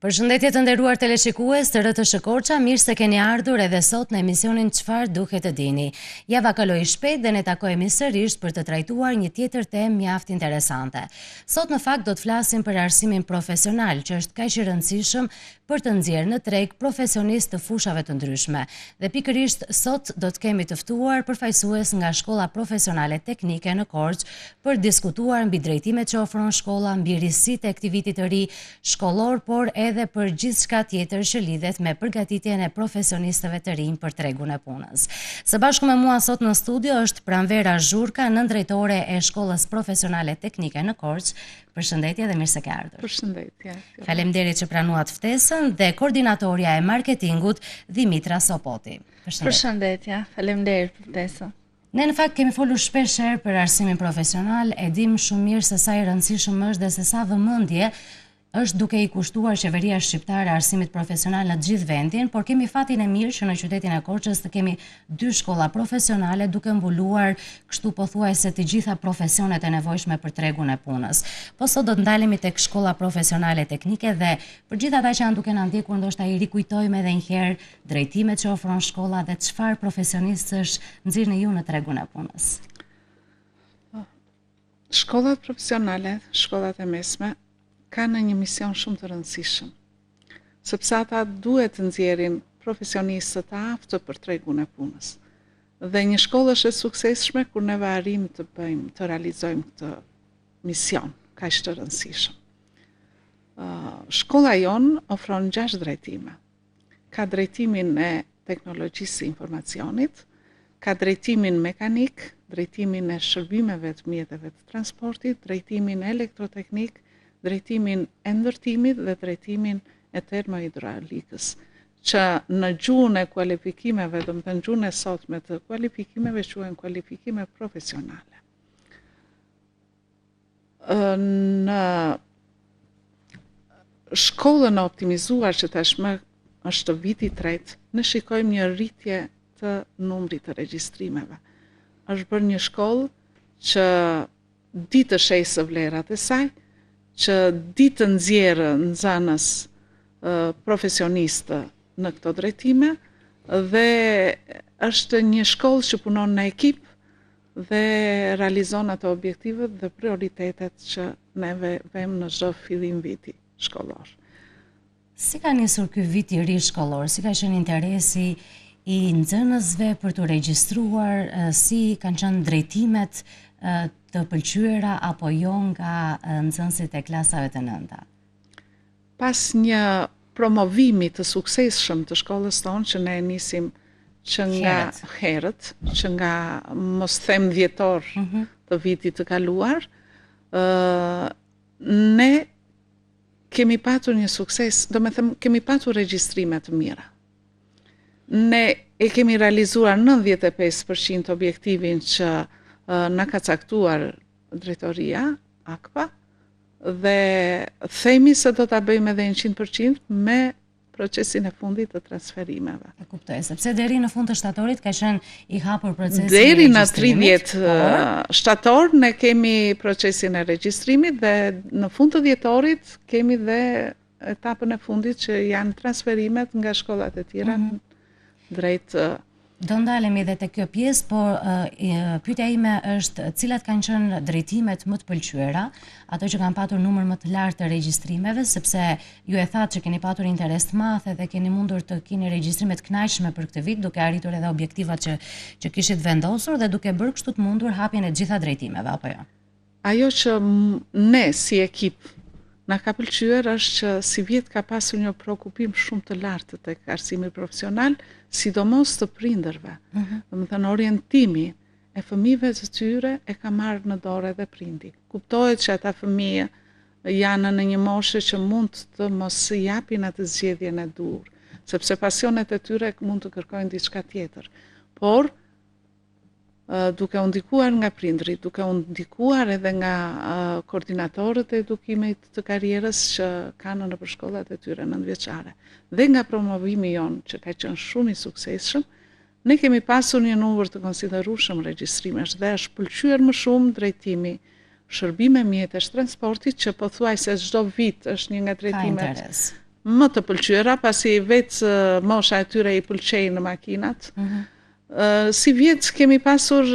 Përshëndetje të nderuar teleshikues të RTS Korça, mirë se keni ardhur edhe sot në emisionin Çfarë duhet të dini. Java kaloi shpejt dhe ne takohemi sërish për të trajtuar një tjetër temë mjaft interesante. Sot në fakt do të flasim për arsimin profesional, që është kaq i rëndësishëm për të nxjerrë në treg profesionistë të fushave të ndryshme. Dhe pikërisht sot do të kemi të ftuar përfaqësues nga Shkolla Profesionale Teknike në Korçë për diskutuar mbi drejtimet që ofron shkolla, mbi risitë e aktivitit të ri shkollor, por edhe për gjithçka tjetër që lidhet me përgatitjen e profesionistëve të rinj për tregun e punës. Së bashku me mua sot në studio është Pranvera Zhurka, nëndrejtore e Shkollës Profesionale Teknike në Korçë. Përshëndetje dhe mirë se ke ardhur. Përshëndetje. Faleminderit që pranuat ftesën dhe koordinatorja e marketingut Dimitra Sopoti. Përshëndetje. Faleminderit për ftesën. Ne në fakt kemi folur shpesh herë për arsimin profesional, e dim shumë mirë se sa i rëndësishëm është dhe se sa vëmendje është duke i kushtuar qeveria shqiptare arsimit profesional në gjithë vendin, por kemi fatin e mirë që në qytetin e Korçës të kemi 2 shkolla profesionale duke mbuluar kështu pothuajse të gjitha profesionet e nevojshme për tregun e punës. Po sot do të ndalemi tek Shkolla Profesionale Teknike dhe për gjithë ata që janë duke na ndjekur ndoshta i rikujtojmë edhe një herë drejtimet që ofron shkolla dhe çfarë profesionistësh nxirrni ju në tregun e punës. Shkollat profesionale, shkollat e mesme kanë një mision shumë të rëndësishëm, sepse ata duhet të nxjerrin profesionistë të aftë për tregun e punës. Dhe një shkollë është e suksesshme kur ne arrim të bëjmë, të realizojmë këtë mision kaq të rëndësishëm. Shkolla jonë ofron 6 drejtime. Ka drejtimin e teknologjisë së informacionit, ka drejtimin mekanik, drejtimin e shërbimeve të mjeteve të transportit, drejtimin elektroteknik, drejtimin e ndërtimit dhe drejtimin e termohidraulikës, që në gjuhën e kualifikimeve, do të thënë gjuhën e sotme të kualifikimeve, quhen kualifikime profesionale. Në shkollën e optimizuar që tashmë është viti 3, ne shikojmë një rritje të numrit të regjistrimeve. Është bërë një shkollë që di të shesë vlerat e saj, që di të nxjerrë nxënës profesionistë në këto drejtime dhe është një shkollë që punon në ekip dhe realizon ato objektivet dhe prioritetet që neve vëmë në çdo fillim viti shkollor. Si ka nisur ky vit i ri shkollor? Si ka qenë interesi i nxënësve për të regjistruar, si kanë qenë drejtimet të pëlqyera apo jo nga nxënësit e klasave të nënta? Pas një promovimi të suksesshëm të shkollës tonë që ne nisim që nga herët, që nga mos them dhjetor të vitit të kaluar, ne kemi patur një sukses, do me them, kemi patur regjistrime të mira. Ne e kemi realizuar 95% objektivin që na ka caktuar drejtoria, AKPA, dhe themi se do ta bëjmë edhe 100% me procesin e fundit të transferimeve. E kuptoj, sepse deri në fund të shtatorit ka qenë i hapur procesi i deri në regjistrimit. 30 shtator ne kemi procesin e regjistrimit dhe në fund të dhjetorit kemi dhe etapën e fundit që janë transferimet nga shkollat e tjera drejt. Do ndalemi edhe te kjo pjesë, por pyetja ime është cilat kanë qenë drejtimet më të pëlqyera, ato që kanë patur numër më të lartë të regjistrimeve, sepse ju e thatë që keni patur interes të madh dhe keni mundur të keni regjistrime të kënaqshme për këtë vit, duke arritur edhe objektivat që kishit vendosur dhe duke bërë kështu të mundur hapjen e gjitha drejtimeve, apo jo? Ajo që ne si ekip na ka pëlqyer është që si vjet ka pasur një shqetësim shumë të lartë tek arsimi profesional, sidomos të prindërve. Domethënë orientimi e fëmijëve të tyre e ka marrë në dorë edhe prindi. Kuptohet që ata fëmijë janë në një moshë që mund të mos japin atë zgjedhjen e dur, sepse pasionet e tyre mund të kërkojnë diçka tjetër. Por duke u ndikuar nga prindrit, duke u ndikuar edhe nga koordinatorët e edukimit të karrierës që kanë në shkollat e tyre nëntëvjeçare, dhe nga promovimi jon që ka qenë shumë i suksesshëm, ne kemi pasur një numër të konsiderueshëm regjistrimesh dhe është pëlqyer më shumë drejtimi shërbime mjetesh transportit që pothuajse çdo vit është një nga drejtimet më të pëlqyera, pasi vetë mosha e tyre i pëlqejnë makinat. Si vjetë kemi pasur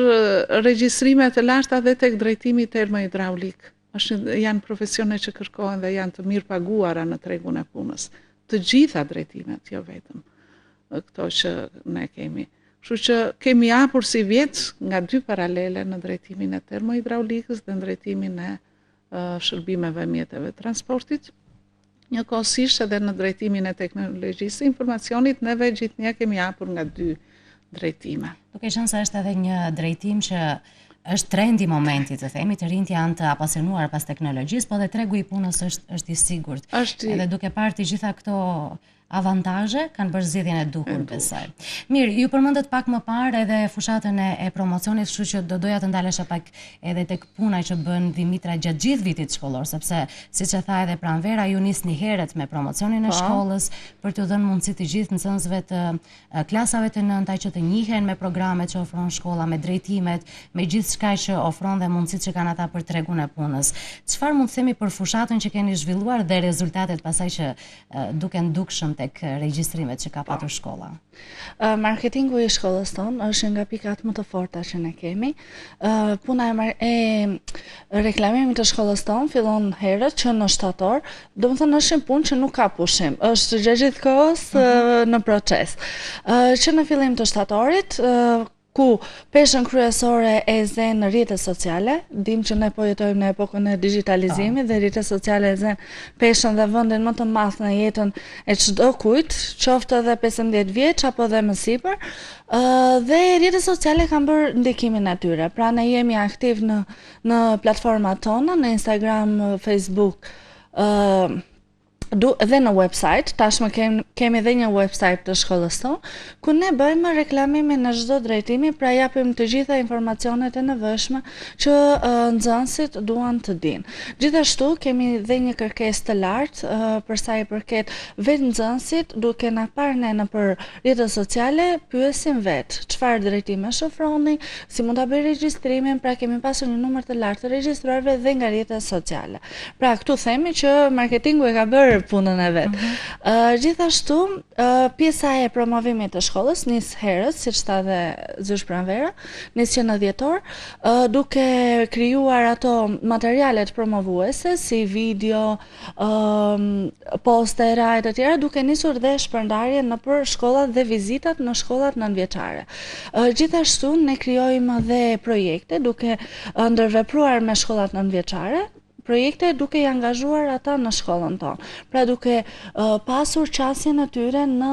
regjistrime të larta dhe tek drejtimi termohidraulik. Janë profesione që kërkohen dhe janë të mirë paguara në tregun e punës. Të gjitha drejtimet, jo vetëm këto që ne kemi. Kështu që kemi hapur si vjetë nga 2 paralele në drejtimin e termohidraulikës dhe në drejtimin e shërbimeve mjeteve transportit. Njëkohësisht edhe në drejtimin e teknologjisë së informacionit, neve gjithnjë kemi hapur nga 2 drejtime. Duke qenë se është edhe një drejtim që është trendi momentit, të themi, të rinjt janë të apasionuar pas teknologjisë, po dhe tregu i punës është i sigurt. Edhe duke parë të gjitha këto avantazhe kanë bërë zgjedhjen e duhur, besoj. Mirë, ju përmendët pak më parë edhe fushatën e promocionit, kështu që do doja të ndalesha pak edhe tek puna që bën Dimitra gjatë gjithë vitit shkollor, sepse siç e tha edhe Pranvera, ju nisni herët me promocionin e shkollës për t'u dhënë mundësi të gjithë nxënësve të klasave të nënta që të njihen me programet që ofron shkolla, me drejtimet, me gjithçka që ofron dhe mundësitë që kanë ata për tregun e punës. Çfarë mund të themi për fushatën që keni zhvilluar dhe rezultatet pasaj që duken dukshëm tek regjistrimet që ka patur shkolla? Marketingu i shkollës tonë është nga pikat më të forta që ne kemi. Puna e reklamimit të shkollës tonë fillon herët që në shtator, domethënë është një punë që nuk ka pushim, është gjithë kohës në proces. Që në fillim të shtatorit, ku peshën kryesore e zen rrjetet sociale, dim që ne po jetojmë në epokën e digitalizimit dhe rrjetet sociale e zen peshën dhe vendin më të madh në jetën e çdo kujt, qoftë edhe 15 vjeç apo dhe më sipër, dhe rrjetet sociale kanë bërë ndikimin e tyre. Pra ne jemi aktiv në platformat tona, në Instagram, Facebook, dhe në website, tashmë kemi dhe një website të shkollës tonë, ku ne bëjmë reklamimin në çdo drejtimi, pra japim të gjitha informacionet e nevojshme që nxënësit duan të dinë. Gjithashtu kemi dhe një kërkesë të lartë për sa i përket vetë nxënësit, duke na parë ne nëpër rrjetet sociale, pyesin vetë çfarë drejtime ofroni, si mund ta bëj regjistrimin, pra kemi pasur një numër të lartë të regjistruarve dhe nga rrjetet sociale. Pra këtu themi që marketingu e ka bërë punën e vetë. Gjithashtu, pjesa e promovimit të shkollës nis herët, siç tha dhe Zysh Pranvera, nis që në dhjetor, duke krijuar ato materialet promovuese si video, postera e të tjera, duke nisur dhe shpërndarje nëpër shkollat dhe vizitat në shkollat nënvjeçare. Gjithashtu ne krijojmë dhe projekte duke ndërvepruar me shkollat nënvjeçare, projekte duke i angazhuar ata në shkollën tonë. Pra duke pasur qasjen e tyre në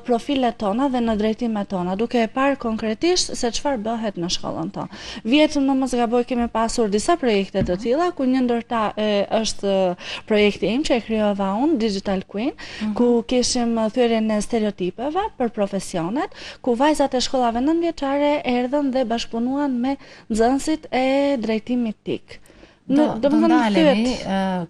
profilet tona dhe në drejtimet tona, duke parë konkretisht se çfarë bëhet në shkollën tonë. Vjetën në mos gaboj kemi pasur disa projekte të tilla, ku një ndërta është projekti im që e krijova unë, Digital Queen, ku kishim thyrjen e stereotipeve për profesionet, ku vajzat e shkollave nënvjeçare erdhën dhe bashkëpunuan me nxënësit e drejtimit TIK. Do ndalemi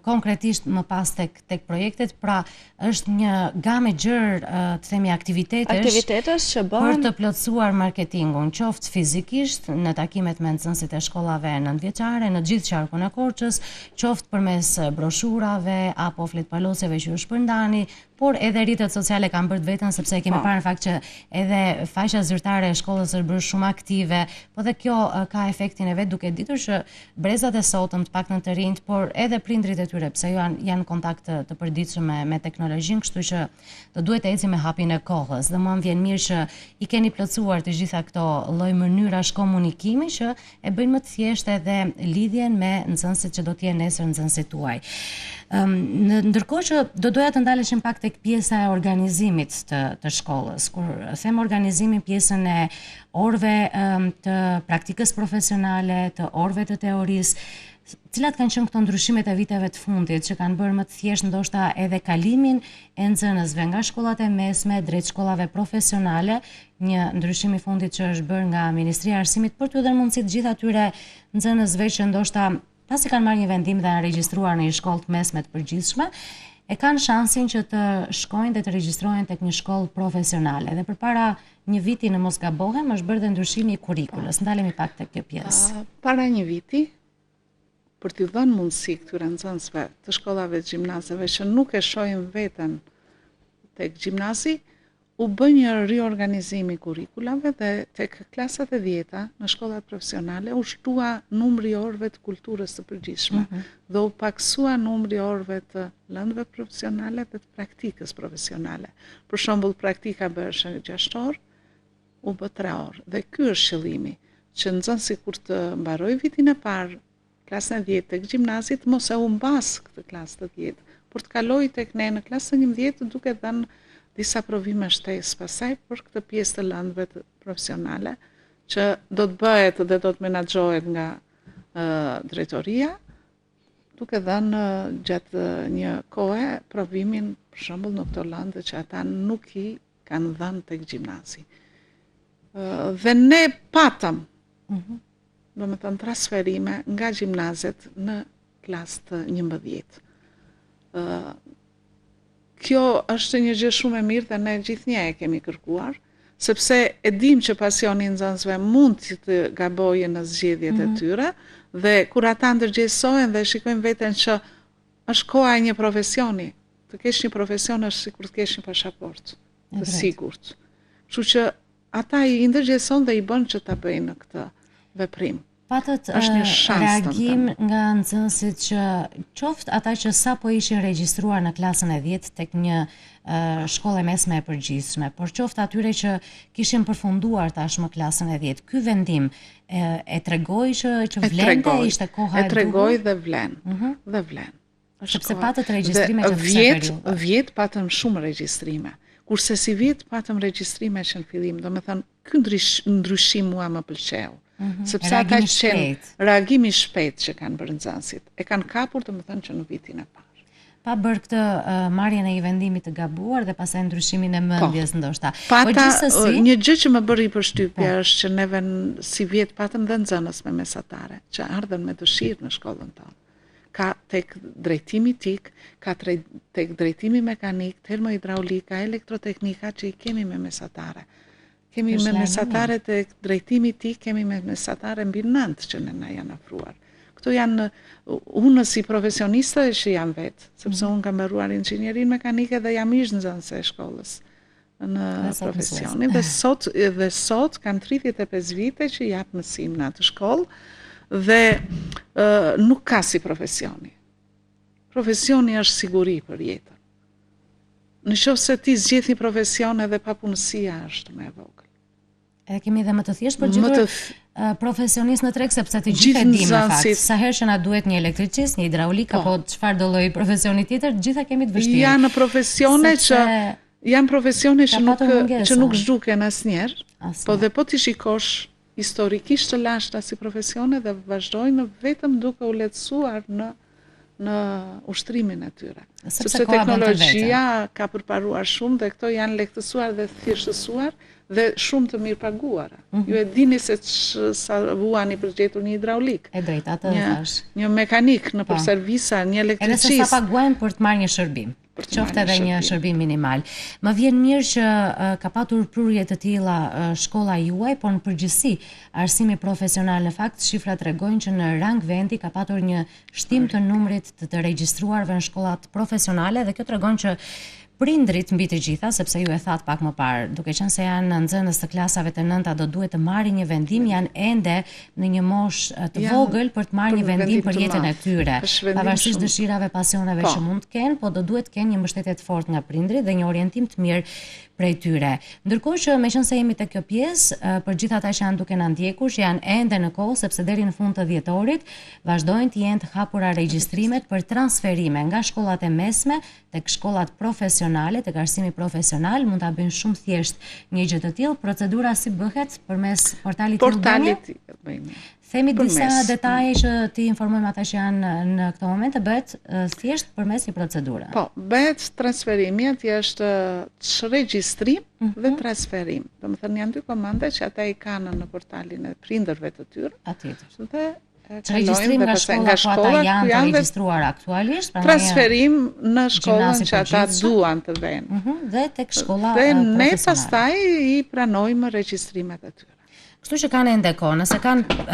konkretisht më pas tek projektet, pra është një gamë gjerë të themi aktivitetesh që bëhen për të plotësuar marketingun, qoftë fizikisht në takimet me nxënësit e shkollave nëntëvjeçare në gjithë qarkun e Korçës, qoftë përmes broshurave apo fletpalosjeve që u shpërndani, por edhe rrjetet sociale kanë bërë vetën, sepse kemi parë në fakt që edhe faqja zyrtare e shkollës është bërë shumë aktive, po dhe kjo ka efektin e vet, duke ditur që brezat e sotëm, të paktën të rinjt, por edhe prindrit e tyre, pse janë në kontakt të përditshëm me teknologjinë, kështu që do duhet të ecim me hapin e kohës. Dhe mua më vjen mirë që i keni plotësuar të gjitha këto lloj mënyrash komunikimi që e bëjnë më të thjeshtë edhe lidhjen me nxënësit që do të jenë nesër nxënësit tuaj. Ndërkohë që do doja të ndaleshim pak tek pjesa e organizimit të shkollës, kur them organizimin, pjesën e orëve të praktikës profesionale, të orëve të teorisë, cilat kanë qenë këto ndryshimet e viteve të fundit që kanë bërë më të thjeshtë ndoshta edhe kalimin e nxënësve nga shkollat e mesme drejt shkollave profesionale, një ndryshim i fundit që është bërë nga Ministria e Arsimit për t'u dhënë mundësi të gjithë atyre nxënësve që ndoshta pasi kanë marrë një vendim dhe janë regjistruar në një shkollë të mesme të përgjithshme, e kanë shansin që të shkojnë dhe të regjistrohen tek një shkollë profesionale. Dhe përpara një viti, në mos gabohem, është bërë dhe ndryshimi i kurrikulës. Ndalemi pak tek kjo pjesë. Para një viti, për t'i dhënë mundësi këtyre nxënësve të shkollave të gjimnazeve që nuk e shohin veten tek gjimnazi, u bë një riorganizimi kurikulave dhe tek klasat e 10 në shkollat profesionale u shtua numri i orëve të kulturës së përgjithshme dhe u paksua numri i orëve të lëndëve profesionale dhe të praktikës profesionale. Për shembull, praktika bëhej 6 orë, u bë 3 orë. Dhe ky është qëllimi, që nxënësi kur të mbaroj vitin e parë klasën e 10 tek gjimnazit, mos e humbas këtë klasë të 10, por të kaloj tek ne në klasën 11 duke dhënë disa provime shtesë pasaj për këtë pjesë të lëndëve të profesionale, që do të bëhet dhe do të menaxhohet nga drejtoria, duke dhënë gjatë një kohe provimin, për shembull në këto lëndë që ata nuk i kanë dhënë tek gjimnazi. Dhe ne patëm, do me thënë transferime nga gjimnazet në klasë të 11. Kjo është një gjë shumë e mirë dhe ne gjithnjë e kemi kërkuar, sepse e dim që pasioni i nxënësve mund të gabojë në zgjedhjet e tyre dhe kur ata ndërgjegjësohen dhe shikojnë veten që është koha e një profesioni, të kesh një profesion është sikur të kesh një pasaportë, të sigurt. Kështu që ata i ndërgjegjëson dhe i bën që ta bëjnë këtë veprim. Patët reagim nga nxënësit që qoftë ata që sapo ishin regjistruar në klasën e 10 tek një shkollë mesme e përgjithshme, por qoftë atyre që kishin përfunduar tashmë klasën e 10. Ky vendim e tregoi që vlente, ishte koha e duhur. E tregoi dhe vlen. Dhe vlen. Sepse patët regjistrime që në vjet patëm shumë regjistrime. Kurse si vjet patëm regjistrime që në fillim, domethënë ky ndryshim mua më pëlqeu. Sepse ata reagimi shpejt që kanë bërë nxënësit, e kanë kapur domethënë që në vitin e parë. Pa bërë këtë marrjen e një vendimi të gabuar dhe pastaj ndryshimin e mendjes ndoshta. Pata një gjë që më bëri përshtypje është që neve si vjet patëm dhe nxënës me mesatare, që ardhen me dëshirë në shkollën tonë. Ka tek drejtimi TIK, ka tek drejtimi mekanik, termohidraulika, elektroteknika që i kemi me mesatare. Kemi me mesatare të drejtimi TIK, kemi me mesatare mbi 9 që në janë afruar. Këto janë, unë si profesioniste që jam vetë, sepse unë kam mbaruar inxhinierin mekanike dhe jam ish nxënëse e shkollës në profesionin. Dhe sot kanë 35 vite që jap mësim në atë shkollë dhe nuk ka si profesioni. Profesioni është siguri për jetën. Në qoftë se ti zgjedh një profesion edhe papunësia është më e vogël. Kemi dhe më të thjesht për gjetur profesionist në treg, sepse të gjithë e dimë në fakt. Sa herë që na duhet një elektricist, një hidraulik apo çfarë do lloji profesioni tjetër, të gjitha kemi të vështirë. Janë profesione që nuk zhduken asnjëherë, po dhe po ti shikosh historikisht të lashta si profesione dhe vazhdojnë vetëm duke u lehtësuar në ushtrimin e tyre. Sepse teknologjia ka përparuar shumë dhe këto janë lehtësuar dhe thjeshtësuar dhe shumë të mirë paguara. Ju e dini se sa vuani për gjetur një hidraulik. E drejta, atë thash. Një mekanik në përservisa, një elektricist. Edhe se sa paguajnë për të marrë një shërbim. Qoftë edhe një shërbim minimal. Më vjen mirë që ka patur prurje të tilla shkolla juaj, por në përgjithësi arsimi profesional në fakt shifrat tregojnë që në rang vendi ka patur një shtim të numrit të regjistruarve në shkollat profesionale dhe kjo tregon që prindrit mbi të gjitha, sepse ju e thatë pak më parë, duke qenë se janë nxënës të klasave të 9-ta do duhet të marrin një vendim, janë ende në një moshë të vogël për të marrë një vendim për jetën e tyre. Pavarësisht dëshirave, pasioneve që mund të kenë, po do duhet të kenë një mbështetje të fortë nga prindrit dhe një orientim të mirë prej tyre. Ndërkohë që meqense jemi te kjo pjesë, për gjithë ata që janë duke na ndjekur, që janë ende në kohë, sepse deri në fund të dhjetorit vazhdojnë të jenë të hapura regjistrimet për transferime nga shkollat e mesme tek shkollat profesionale, tek arsimi profesional, mund ta bëjnë shumë thjesht një gjë të tillë. Procedura si bëhet përmes portalit bëjmë. Themi disa detaje që ti informojmë ata që janë në këtë moment, bëhet thjesht përmes një procedure. Po, bëhet transferimi, atje është regjistrim dhe transferim. Domethënë janë dy komande që ata i kanë në portalin e prindërve të tyre. Patjetër. Dhe regjistrim nga shkolla ku ata janë të regjistruar aktualisht, transferim në shkollën që ata duan të venë. Dhe tek shkolla profesionale. Dhe ne pastaj i pranojmë regjistrimet e tyre. Kështu që kanë ende kohë, nëse kanë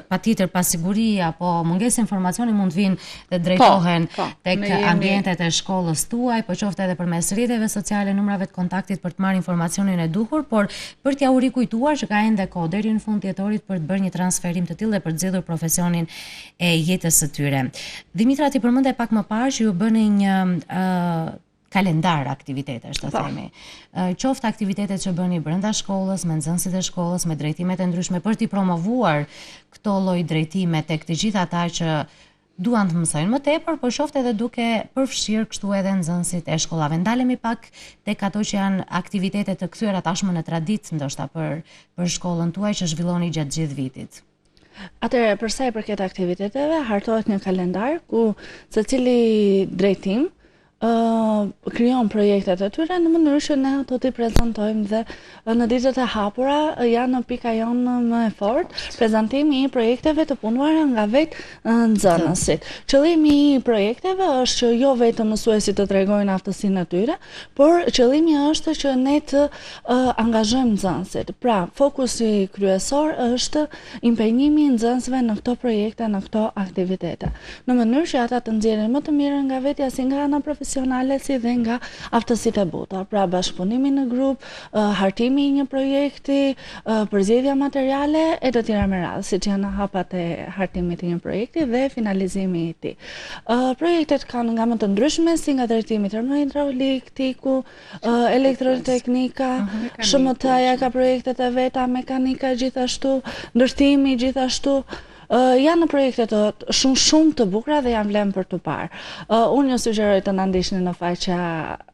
patjetër pasiguri apo mungesë informacioni mund të vinë dhe drejtohen tek ambientet e shkollës tuaj, po qoftë edhe përmes rrjeteve sociale, numrave të kontaktit për të marrë informacionin e duhur, por për t'ja u rikujtuar që ka ende kohë deri në fund të jetorit për të bërë një transferim të tillë dhe për të zgjedhur profesionin e jetës së tyre. Dimitra, ti përmendë pak më parë që ju bëni një kalendar aktivitetesh, të themi. Qoftë aktivitetet që bëni brenda shkollës, me nxënësit e shkollës, me drejtimet e ndryshme për t'i promovuar këto lloj drejtime tek të gjithë ata që duan të mësojnë më tepër, por qoftë edhe duke përfshirë kështu edhe nxënësit e shkollave. Ndalemi pak tek ato që janë aktivitete të kthyer tashmë në traditë, ndoshta për shkollën tuaj që zhvilloni gjatë gjithë vitit. Atëherë, për sa i përket aktiviteteve, hartohet një kalendar ku secili drejtim krijon projektet e tyre në mënyrë që ne ato t'i prezantojmë dhe në ditët e hapura janë në pika jonë më e fortë prezantimi i projekteve të punuara nga vetë nxënësit. Qëllimi i projekteve është që jo vetëm mësuesit të tregojnë aftësinë e tyre, por qëllimi është që ne të angazhojmë nxënësit. Pra, fokusi kryesor është impenjimi i nxënësve në këto projekte, në këto aktivitete, në mënyrë që ata të nxjerrin më të mirën nga vetja si nga ana profesionale si dhe nga aftësitë e buta. Pra, bashkëpunimi në grup, hartimi i një projekti, përzgjedhja materiale e të tjera me radhë, siç janë hapat e hartimit të një projekti dhe finalizimi i tij. Projektet kanë nga më të ndryshme si nga drejtimi termohidraulik, tiku, elektroteknika, SHMT-ja ka projektet e veta, mekanika gjithashtu, ndërtimi gjithashtu. Janë në projekte të shumë të bukura dhe janë vlen për të parë. Unë ju sugjeroj të na ndiqni në faqja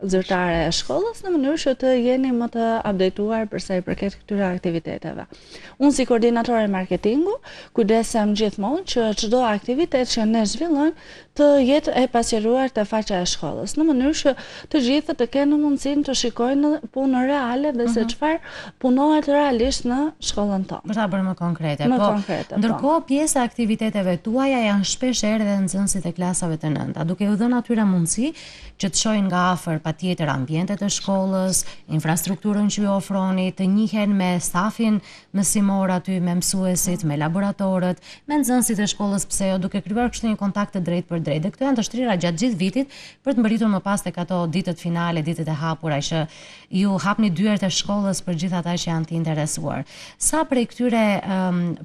zyrtare e shkollës në mënyrë që të jeni më të updateuar për sa i përket këtyre aktiviteteve. Unë si koordinatore marketingu kujdesem gjithmonë që çdo aktivitet që ne zhvillojmë të jetë e pasqyruar te faqja e shkollës, në mënyrë që të gjithë të kenë mundësinë të shikojnë punën reale dhe se çfarë punohet realisht në shkollën tonë. Për ta bërë më konkrete. Ndërkohë pjesë e aktiviteteve tuaja janë shpesh herë dhe nxënësit e klasave të nënta, duke u dhënë atyre mundësi që të shohin nga afër patjetër ambientet e shkollës, infrastrukturën që ju ofroni, të njihen me stafin mësimor aty, me mësuesit, me laboratorët, me nxënësit e shkollës, pse jo, duke krijuar kështu një kontakt të drejtë për drejtë. Dhe këto janë të shtrira gjatë gjithë vitit për të mbërritur më pas tek ato ditët finale, ditët e hapura që ju hapni dyert e shkollës për gjithë ata që janë të interesuar. Sa prej këtyre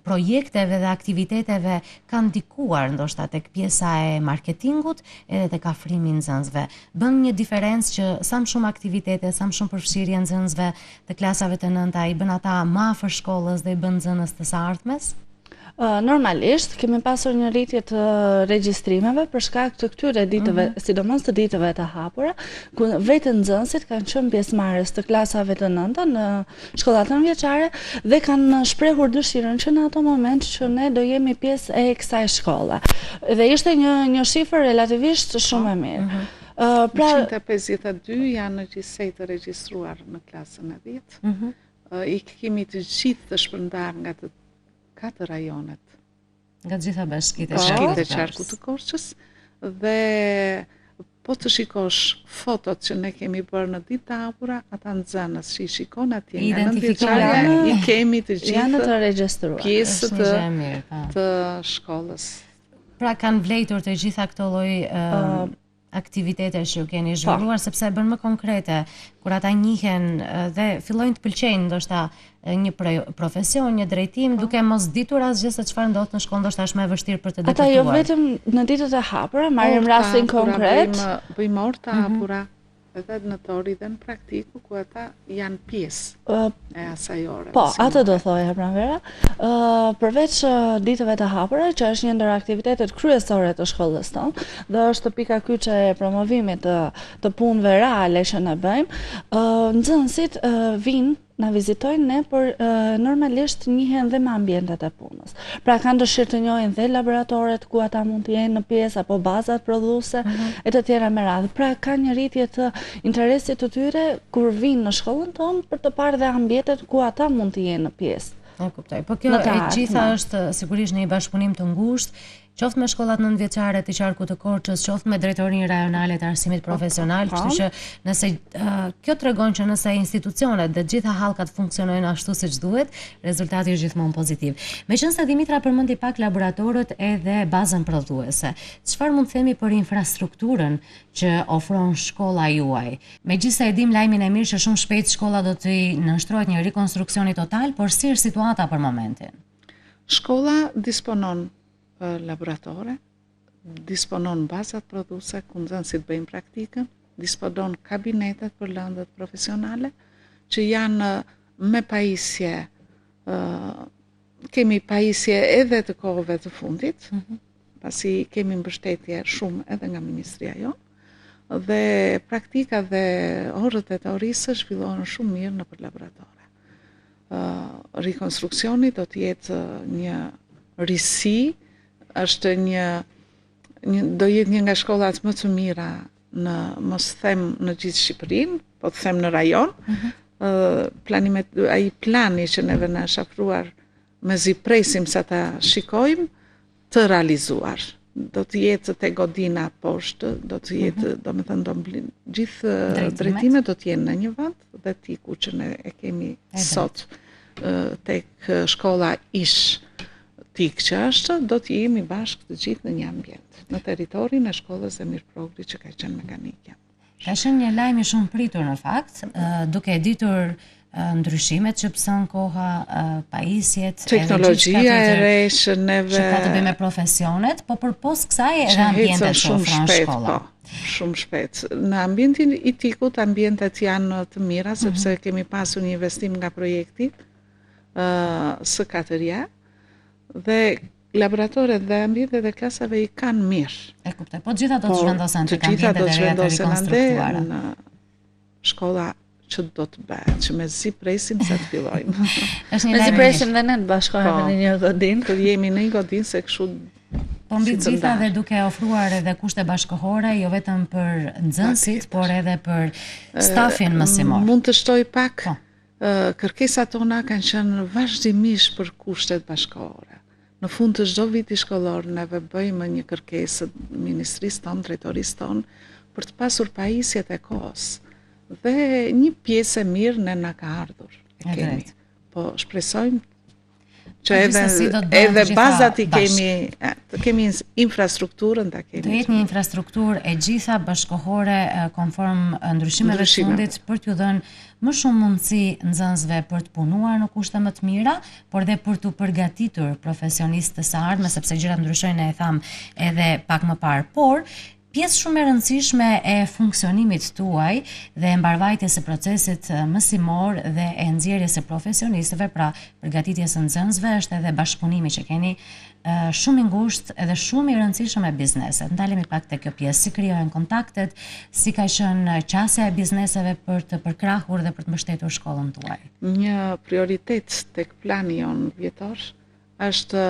projekteve dhe aktiviteteve kanë ndikuar ndoshta tek pjesa e marketingut edhe tek afrimi i nxënësve? Bën një diferencë që sa më shumë aktivitete, sa më shumë përfshirje nxënësve të klasave të nënta i bën ata më afër shkollës dhe i bën nxënës të saërtmes? Normalisht kemi pasur një rritje të regjistrimeve për shkak të këtyre ditëve, sidomos të ditëve të hapura, ku vetë nxënësit kanë qenë pjesëmarrës të klasave të nënta në shkollat nënvjeçare dhe kanë shprehur dëshirën që në ato moment që ne do jemi pjesë e kësaj shkolle. Dhe ishte një shifër relativisht shumë e mirë. Pra 152 janë në gjithsej të regjistruar në klasën e 10. I kemi të gjithë të shpërndar nga të 4 rajonet. Nga gjitha bashkitë e qarkut të Korçës dhe po të shikosh fotot që ne kemi bërë në ditë të hapura, ata nxënës që i shikon atje nga nëntëvjeçarja, i kemi të janë të gjithë regjistruar. Pjesë të shkollës. Pra kanë vlejtur të gjitha këto lloj aktivitete që ju keni zhvilluar, sepse bën më konkrete, kur ata njihen dhe fillojnë të pëlqejnë ndoshta një profesion, një drejtim, duke mos ditur asgjë se çfarë ndodh në shkollë, ndoshta është më e vështirë për të detektuar. Ata jo vetëm në ditët e hapura, marrim rastin konkret, bëjmë orë të hapura, edhe në teori dhe në praktiku, ku ata janë pjesë e asaj ore. Po, atë do thoja pranvera. Përveç ditëve të hapura, që është një ndër aktivitetet kryesore të shkollës tonë, dhe është pika kyçe e promovimit të punëve reale që ne bëjmë, nxënësit vinë na vizitojnë ne, por normalisht njihen dhe me ambientet e punës. Pra kanë dëshirë të njohin dhe laboratoret ku ata mund të jenë në pjesë apo bazat prodhuese e të tjera me radhë. Pra ka një rritje të interesit të tyre kur vinë në shkollën tonë për të parë dhe ambientet ku ata mund të jenë në pjesë. E kuptoj. Po kjo e gjitha është sigurisht në një bashkëpunim të ngushtë qoftë me shkollat nëntëvjeçare të Qarkut të Korçës, qoftë me Drejtorinë Rajonale të Arsimit Profesional, kështu që nëse kjo tregon që nëse institucionet dhe gjitha hallkat funksionojnë ashtu siç duhet, rezultati është gjithmonë pozitiv. Meqense Dimitra përmendi pak laboratorët edhe bazën prodhuese. Çfarë mund të themi për infrastrukturën që ofron shkolla juaj? Megjithëse e dim lajmin e mirë që shumë shpejt shkolla do të nënshtrohet një rikonstruksioni total, por si është situata për momentin? Shkolla disponon laboratore, disponon bazat prodhuese ku nxënësit bëjnë praktikën, disponon kabinetet për lëndët profesionale, që janë me pajisje, kemi pajisje edhe të kohëve të fundit, pasi kemi mbështetje shumë edhe nga Ministria jonë, dhe praktika dhe orët e teorisë zhvillohen shumë mirë në për laboratore. Rekonstruksioni do të jetë një risi, është do jetë një nga shkollat më të mira në, mos them në gjithë Shqipërinë, po të them në rajon. Ai plani që neve na është afruar, mezi presim sa ta shikojmë, të realizuar. Do të jetë te Godina poshtë, do të jetë, domethënë gjithë drejtimet do të jenë në një vend, dhe tiku që ne e kemi sot tek shkolla ish tik që është, do të jemi bashkë të gjithë në një ambient, në territorin e shkollës e Mirprogri që ka qenë mekanike. Ka qenë një lajm i shumë pritur në fakt, duke e ditur ndryshimet që pëson koha, pajisjet, teknologjia e re që neve që ka të bëjë me profesionet, po përpos kësaj edhe ambientet që ofron shkolla. Shumë shpejt. Në ambientin i tikut, ambientet janë të mira, sepse kemi pasur një investim nga projekti së katërja, dhe laboratoret dhe ambientet e klasave i kanë mirë. E kuptoj, po gjitha do të zhvendosen tek ambientet e reja të rikonstruktuara. Në shkolla që do të bëhet, që mezi presim se të fillojmë. Mezi presim dhe ne të bashkohemi në një godinë. Të jemi në një godinë se kështu. Po mbi gjitha dhe duke ofruar edhe kushte bashkëkohore, jo vetëm për nxënësit, por edhe për stafin mësimor. Mund të shtoj pak, kërkesat tona kanë qenë vazhdimisht për kushtet bashkëkohore. Në fund të çdo viti shkollor neve bëjmë një kërkesë ministrisë tonë, drejtorisë tonë, për të pasur pajisjet e kohës. Dhe një pjesë e mirë ne na ka ardhur. E kemi. Po shpresojmë që edhe bazat i kemi infrastrukturën ta kemi. Do jetë një infrastrukturë e gjitha bashkëkohore konform ndryshimeve të fundit për t'ju dhënë më shumë mundësi nxënësve për të punuar në kushte më të mira, por dhe për t'u përgatitur profesionistë të së ardhme, sepse gjërat ndryshojnë, e tham edhe pak më parë. Por pjesë shumë e rëndësishme e funksionimit tuaj dhe e mbarvajtjes së procesit mësimor dhe e nxjerrjes së profesionistëve, pra përgatitjes së nxënësve, është edhe bashkëpunimi që keni shumë i ngushtë edhe shumë i rëndësishëm me bizneset. Ndalemi pak te kjo pjesë, si krijohen kontaktet, si ka qenë qasja e bizneseve për të përkrahur dhe për të mbështetur shkollën tuaj. Një prioritet tek plani jon vjetor është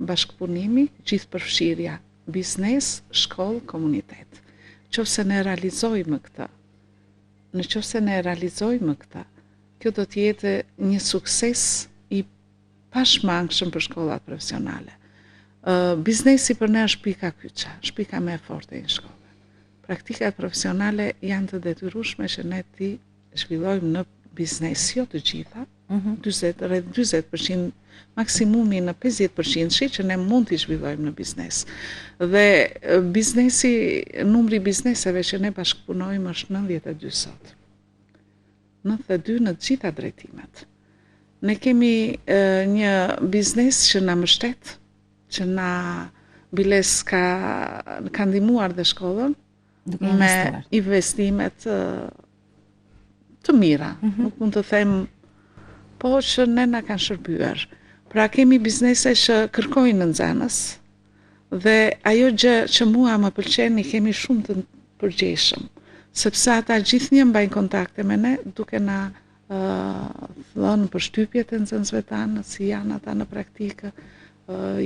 bashkëpunimi, gjithëpërfshirja, biznes, shkollë, komunitet. Nëse ne realizojmë këtë, kjo do të jetë një sukses i pashmangshëm për shkollat profesionale. Biznesi për ne është pika kyçe, shpika më e fortë e shkollave. Praktikat profesionale janë të detyrueshme që ne ti zhvillojmë në biznes, jo të gjitha, rreth 40%, maksimumi në 50% që ne mund t'i zhvillojmë në biznes. Dhe biznesi, numri bizneseve që ne bashkëpunojmë është 92 sot. 92 në të gjitha drejtimet. Ne kemi një biznes që na mbështet, që na biles ka ndihmuar dhe shkollën me investimet të mira. Nuk mund të them, po që ne na kanë shërbyer. Pra kemi biznese që kërkojnë nxënës dhe ajo gjë që mua më pëlqen, i kemi shumë të përgjegjshëm, sepse ata gjithnjë mbajnë kontakte me ne duke na thënë përshtypjet e nxënësve tanë, si janë ata në praktikë,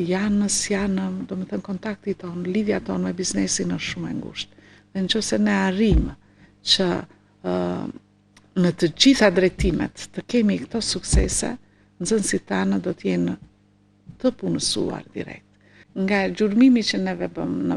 janë, domethënë kontakti tonë, lidhja tonë me biznesin është shumë e ngushtë. Dhe nëse ne arrijmë që në të gjitha drejtimet të kemi këto suksese, nxënësit tanë do të jenë të punësuar direkt. nga gjurmimi që neve bëm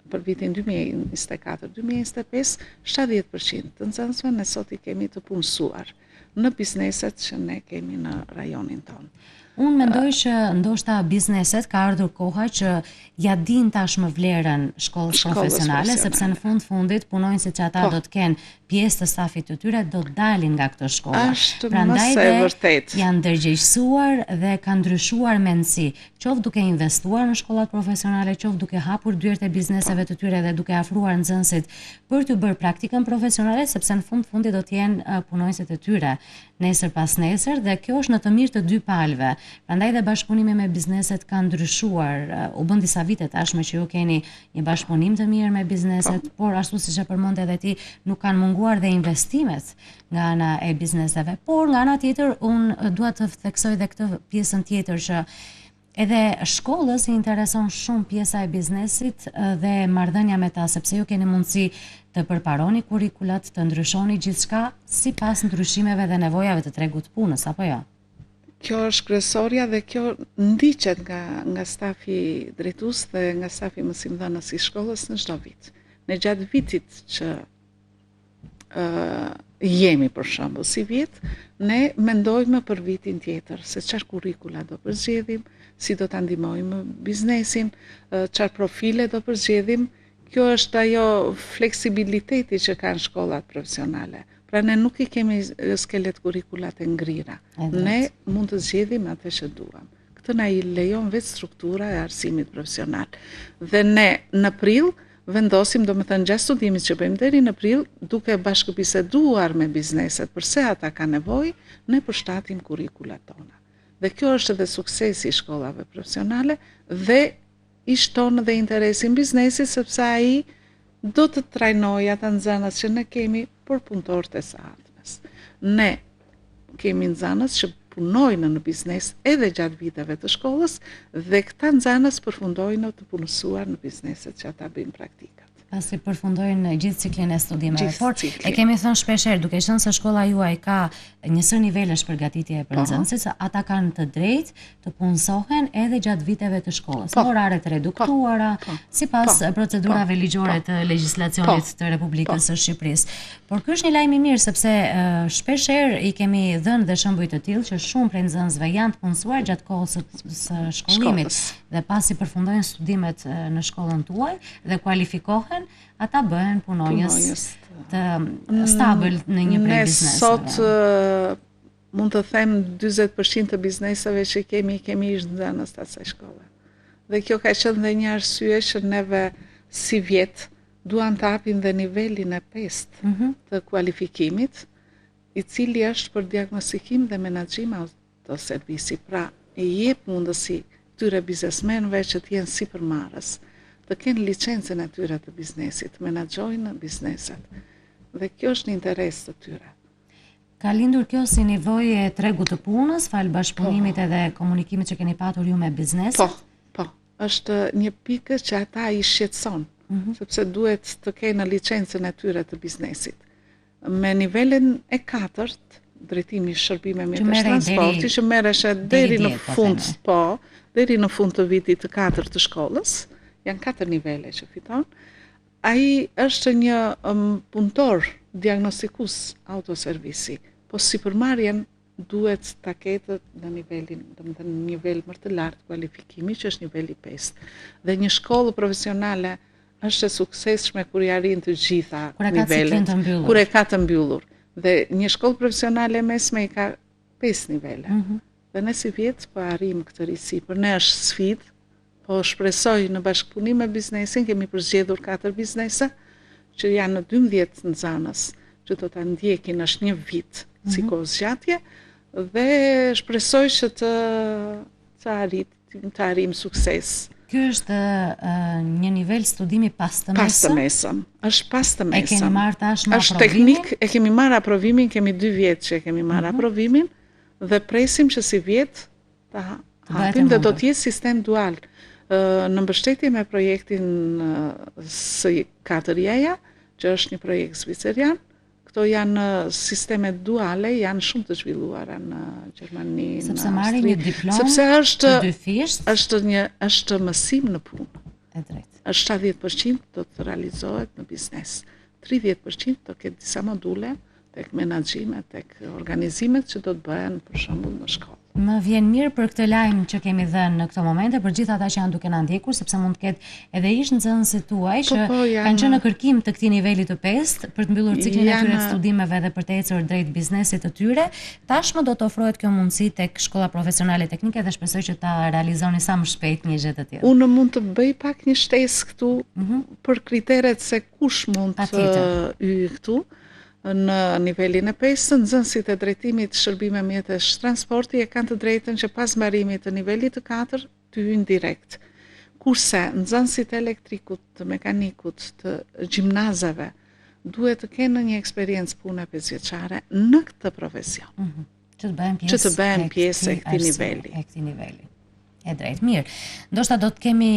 për vitin 2024-2025, 70% të nxënësve ne sot i kemi të punësuar në bizneset që ne kemi në rajonin tonë. Unë mendoj që ndoshta bizneset ka ardhur koha që ja din tashmë vlerën shkollës profesionale, sepse në fundit punonjësit që ata do të kenë pjesë të stafit të tyre do të dalin nga këto shkolla. Prandaj e vërtet. Janë ndërgjegjësuar dhe kanë ndryshuar mendësi, qoftë duke investuar në shkollat profesionale, qoftë duke hapur dyert e bizneseve të tyre dhe duke afruar nxënësit për të bërë praktikën profesionale, sepse në fundi do të jenë punonjësit e tyre nesër pas nesër dhe kjo është në të mirë të dy palëve. Prandaj dhe bashkëpunimi me bizneset ka ndryshuar, u bën disa vite tashmë që ju keni një bashkëpunim të mirë me bizneset, por ashtu siç e përmend edhe ti, nuk kanë munguar dhe investimet nga ana e bizneseve. Por nga ana tjetër, unë dua të theksoj dhe këtë pjesën tjetër që edhe shkollës i intereson shumë pjesa e biznesit dhe marrëdhënia me ta, sepse ju keni mundësi të përparoni kurrikulat, të ndryshoni gjithçka sipas ndryshimeve dhe nevojave të tregut punës, apo jo? Kjo është kryesorja dhe kjo ndiqet nga stafi drejtues dhe nga stafi mësimdhënës i shkollës në çdo vit. Në gjatë vitit që jemi për shembull si vit, ne mendojmë për vitin tjetër se çfarë kurrikula do përzgjedhim, si do ta ndihmojmë biznesin, çfarë profile do përzgjedhim. Kjo është ajo fleksibiliteti që kanë shkollat profesionale. Pra ne nuk i kemi skelet kurrikulat e ngrira. Ne mund të zgjedhim atë që duam. Këtë na i lejon vetë struktura e arsimit profesional. Dhe ne në prill vendosim, domethënë gjatë studimit që bëjmë deri në prill, duke bashkëbiseduar me bizneset përse ata kanë nevojë, ne përshtatim kurrikulat tona. Dhe kjo është edhe suksesi i shkollave profesionale dhe i shton dhe interesin biznesit, sepse ai do të trajnojë ata nxënës që ne kemi për punëtorët e sahatmes. Ne kemi nxënës që punojnë në biznes edhe gjatë viteve të shkollës dhe këta nxënës përfundojnë të punësuar në bizneset që ata bëjnë praktikat. Pasi përfundojnë gjithë ciklin e studimeve. Por e kemi thënë shpeshherë, duke qenë se shkolla juaj ka njësër nivelesh përgatitje për nxënësit, ata kanë të drejtë të punësohen edhe gjatë viteve të shkollës, në orare të reduktuara, sipas procedurave ligjore të legjislacionit të Republikës së Shqipërisë. Por ky është një lajm i mirë sepse shpeshherë i kemi dhënë dhe shembuj të tillë që shumë prej nxënësve janë të punësuar gjatë kohës së shkollimit dhe pasi përfundojnë studimet në shkollën tuaj dhe kualifikohen, ata bëhen punonjës të stabil në një prej bizneseve. Ne sot mund të them 40% të bizneseve që kemi ish nxënës të asaj shkolle. Dhe kjo ka qenë dhe një arsye që neve si vjet duan të hapin dhe nivelin e 5 të kualifikimit, i cili është për diagnostikim dhe menaxhim autoservisi. Pra, i jep mundësi këtyre biznesmenëve që të jenë sipërmarrës, të kenë licencën e tyre të biznesit, menaxhojnë bizneset. Dhe kjo është në interes të tyre. Ka lindur kjo si nevojë e tregut të punës, fal bashkëpunimit edhe komunikimit që keni patur ju me bizneset? Po. Është një pikë që ata i shqetëson, sepse duhet të kenë licencën e tyre të biznesit. Me nivelin e 4, drejtimi i shërbimeve mjetësh transporti, që merresh deri në fund, deri në fund të vitit të 4 të shkollës, janë 4 nivele që fiton. Ai është një punëtor diagnostikus autoservisi, po sipërmarrjen duhet ta ketë në nivelin, domethënë në nivel më të lartë kualifikimi, që është niveli 5. Dhe një shkollë profesionale është e suksesshme kur i arrin të gjitha nivelet, kur e ka të mbyllur. Dhe një shkollë profesionale mesme i ka 5 nivele. Dhe ne si vjet po arrim këtë risi, për ne është sfidë. Po shpresoj në bashkëpunim me biznesin, kemi përzgjedhur 4 biznese, që janë në 12 nxënës, që do ta ndjekin është një vit si kohë zgjatje, dhe shpresoj që të arrim sukses. Ky është një nivel studimi pas të mesëm? Pas të mesëm, është pas të mesëm. E kemi marrë tashmë aprovimin? Është teknik, e kemi marrë aprovimin, kemi 2 vjet që e kemi marrë aprovimin, dhe presim që si vjet të hapim dhe do të jetë sistem dual. Në mbështetje me projektin së 4-jeja, që është një projekt zvicerian, këto janë sisteme duale, janë shumë të zhvilluara në Gjermani, në sepse marrin një diplomë, sepse dy fisht, është mësim në punë. E drejtë. Është 70% do të realizohet në biznes. 30% do ketë disa module tek menaxhimet, tek organizimet që do të bëhen për shembull në shkollë. Më vjen mirë për këtë lajm që kemi dhënë në këto momente për gjithë ata që janë duke na ndjekur, sepse mund të ketë edhe ish nxënësit tuaj që kanë qenë në kërkim të këtij niveli të 5 për të mbyllur ciklin e tyre të studimeve dhe për të ecur drejt biznesit të tyre. Tashmë do të ofrohet kjo mundësi tek shkolla profesionale teknike dhe shpresoj që ta realizoni sa më shpejt një gjë të tillë. Unë mund të bëj pak një shtesë këtu për kriteret se kush mund të hyjë këtu. Në nivelin e 5, nxënësit e drejtimit shërbime mjetesh transporti e kanë të drejtën që pas mbarimit të nivelit të 4 të hyjnë direkt. Kurse nxënësit e elektrikut, të mekanikut, të gjimnazave duhet të kenë një eksperiencë pune 5 vjeçare në këtë profesion. Që të bëhen pjesë e këtij niveli. E drejtë, mirë. Ndoshta do të kemi